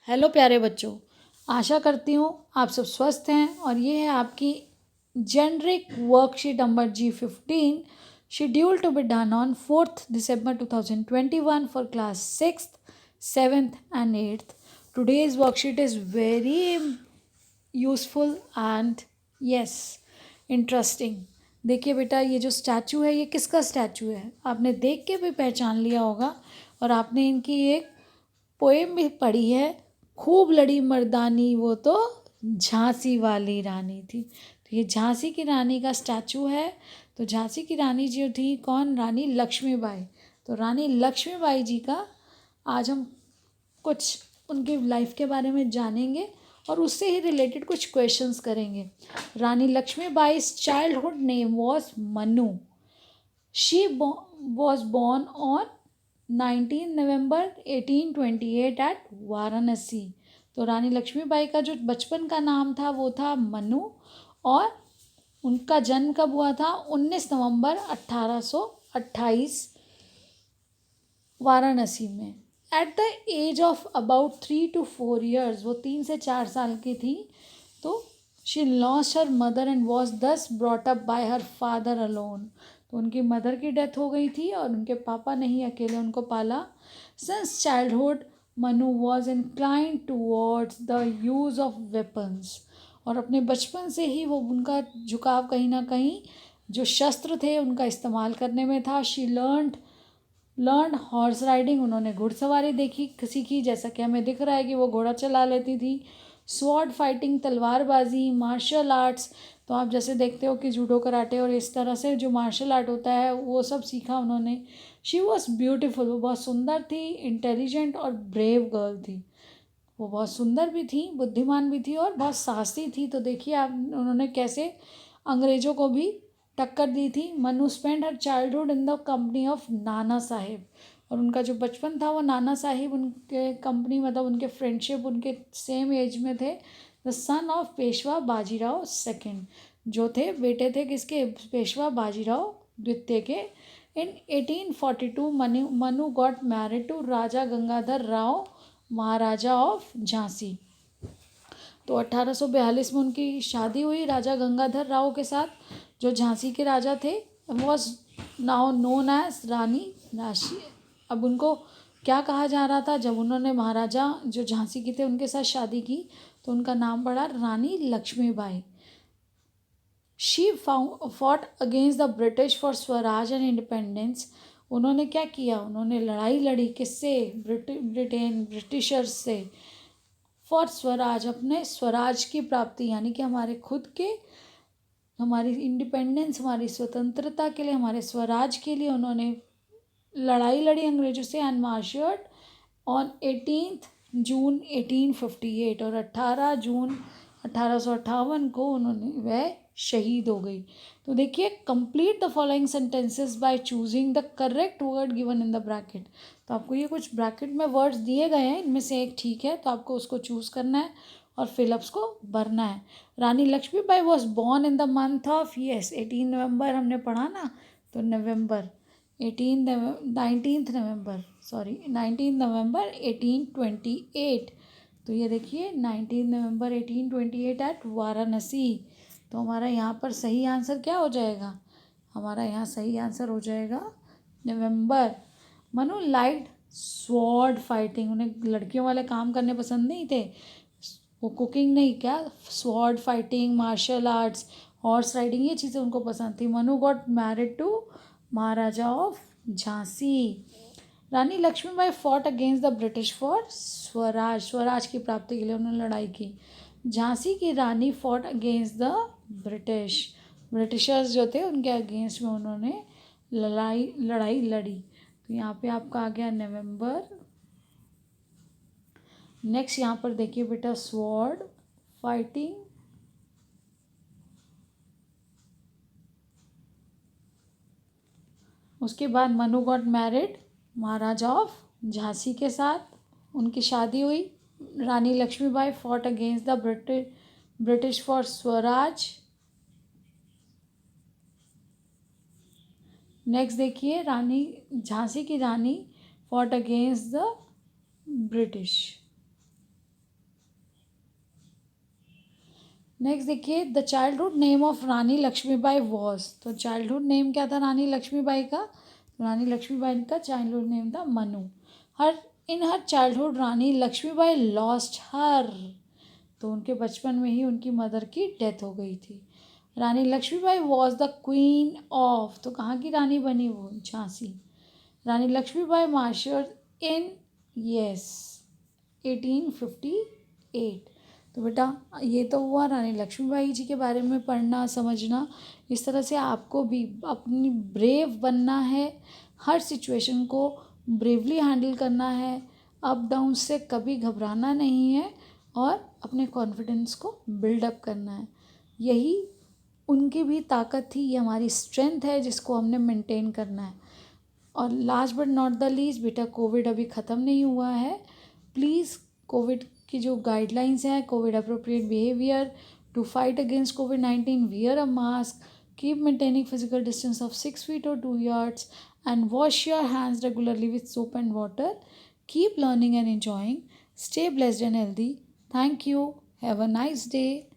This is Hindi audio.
हेलो प्यारे बच्चों, आशा करती हूँ आप सब स्वस्थ हैं। और ये है आपकी generic worksheet number G15 schedule to be done on 4th December 2021 for class 6th, 7th and 8th. Today's worksheet is very useful and yes, interesting. देखिए बेटा, ये जो स्टैचू है ये किसका स्टैचू है आपने देख के भी पहचान लिया होगा। और आपने इनकी एक पोएम भी पढ़ी है, खूब लड़ी मर्दानी वो तो झांसी वाली रानी थी। तो ये झांसी की रानी का स्टैचू है। तो झांसी की रानी जो थी कौन? रानी लक्ष्मीबाई। तो रानी लक्ष्मीबाई जी का आज हम कुछ उनकी लाइफ के बारे में जानेंगे और उससे ही रिलेटेड कुछ क्वेश्चंस करेंगे। Rani Lakshmibai's childhood name was Manu. She was born on 19 November 1828 at Varanasi. तो रानी लक्ष्मीबाई का जो बचपन का नाम था वो था मनु और उनका जन्म कब हुआ था? 19 नवंबर 1828 वाराणसी में। At the age of about 3 to 4 years, वो 3 से 4 साल की थी, तो she lost her mother and was thus brought up by her father alone. तो उनकी मदर की डेथ हो गई थी और उनके पापा ने ही अकेले उनको पाला। Since childhood Manu was inclined towards the use of weapons. और अपने बचपन से ही वो उनका झुकाव कहीं ना कहीं जो शस्त्र थे उनका इस्तेमाल करने में था। शी लर्न हॉर्स राइडिंग, उन्होंने घुड़सवारी सीखी, जैसा कि हमें दिख रहा है कि वो घोड़ा चला लेती थी। स्वॉर्ड फाइटिंग, तलवारबाजी, मार्शल आर्ट्स, तो आप जैसे देखते हो कि जूडो कराटे और इस तरह से जो मार्शल आर्ट होता है वो सब सीखा उन्होंने। शी वॉज ब्यूटिफुल, वो बहुत सुंदर थी, इंटेलिजेंट और ब्रेव गर्ल थी। वो बहुत सुंदर भी थी, बुद्धिमान भी थी और बहुत साहसी थी। तो देखिए आप उन्होंने कैसे अंग्रेज़ों को भी टक्कर दी थी। Manu spend her childhood in the company of Nana Saheb. और उनका जो बचपन था वो नाना साहिब उनके कंपनी, मतलब उनके फ्रेंडशिप, उनके सेम एज में थे। The son of Peshwa Bajirao second, जो थे बेटे थे किसके? पेशवा बाजीराव द्वितीय के। In 1842 Manu got married to Raja Gangadhar Rao, Maharaja of Jhansi. तो 1842 में उनकी शादी हुई राजा गंगाधर राव के साथ, जो झांसी के राजा थे। वॉज नाउ नोन एज रानी राशि। अब उनको क्या कहा जा रहा था? जब उन्होंने महाराजा जो झांसी के थे उनके साथ शादी की तो उनका नाम पड़ा Rani Lakshmibai. She fought against the British for swaraj and independence. उन्होंने क्या किया? उन्होंने लड़ाई लड़ी किससे? ब्रिटिशर्स से। फॉर स्वराज, अपने स्वराज की प्राप्ति, यानी कि हमारे खुद के, हमारी इंडिपेंडेंस, हमारी स्वतंत्रता के लिए, हमारे स्वराज के लिए उन्होंने लड़ाई लड़ी अंग्रेजों से। एंड मार्शर्ड ऑन 18 जून 1858, और 18 जून 1858 को उन्होंने वह शहीद हो गई। तो देखिए, complete the following sentences by choosing the correct word given in the bracket. तो आपको ये कुछ ब्रैकेट में वर्ड्स दिए गए हैं, इनमें से एक ठीक है तो आपको उसको चूज़ करना है और फिलअप्स को भरना है। Rani Lakshmibai was born in the month of 18 November, हमने पढ़ा ना, तो नवंबर 19 नवंबर 1828। तो ये देखिए 19 नवंबर 1828 एट वाराणसी। तो हमारा यहाँ पर सही आंसर क्या हो जाएगा? हमारा यहाँ सही आंसर हो जाएगा नवंबर। मनु लाइट स्वॉर्ड फाइटिंग, उन्हें लड़कियों वाले काम करने पसंद नहीं थे। वो कुकिंग नहीं, क्या sword fighting, martial arts, horse riding, ये चीज़ें उनको पसंद थी। Manu got married to Maharaja of Jhansi. Rani Lakshmibai fought against the British for swaraj, swaraj की प्राप्ति के लिए उन्होंने लड़ाई की। झांसी की रानी फॉट अगेंस्ट द ब्रिटिशर्स जो थे उनके अगेंस्ट में उन्होंने लड़ाई लड़ी। तो यहाँ पे आपका आ गया नवंबर। नेक्स्ट यहाँ पर देखिए बेटा, स्वॉर्ड फाइटिंग, उसके बाद Manu got married Maharaja of Jhansi के साथ, उनकी शादी हुई। Rani Lakshmibai fought against the British for swaraj. Next देखिए, रानी झांसी की रानी fought against the British. Next देखिए, the childhood name of Rani Lakshmibai was. तो चाइल्डहुड नेम क्या था रानी लक्ष्मीबाई का? रानी लक्ष्मीबाई का चाइल्डहुड नेम था मनु। हर इन हर चाइल्डहुड रानी लक्ष्मीबाई लॉस्ट हर। तो उनके बचपन में ही उनकी मदर की डेथ हो गई थी। Rani Lakshmibai was the queen of. तो कहाँ की रानी बनी वो? Jhansi. Rani Lakshmibai martial in, yes, 1858। तो बेटा ये तो हुआ रानी लक्ष्मीबाई जी के बारे में पढ़ना समझना। इस तरह से आपको भी अपनी ब्रेव बनना है, हर सिचुएशन को ब्रेवली हैंडल करना है, अप डाउन से कभी घबराना नहीं है और अपने कॉन्फिडेंस को बिल्डअप करना है। यही उनकी भी ताकत थी, ये हमारी स्ट्रेंथ है जिसको हमने मेंटेन करना है। और last but not the least बेटा, कोविड अभी ख़त्म नहीं हुआ है। प्लीज़ कोविड की जो गाइडलाइंस हैं, COVID appropriate behaviour to fight against कोविड-19, wear a mask, keep maintaining physical distance of 6 feet or 2 yards, and wash your hands regularly with soap and water. Keep learning and enjoying. Stay blessed and healthy. Thank you. Have a nice day.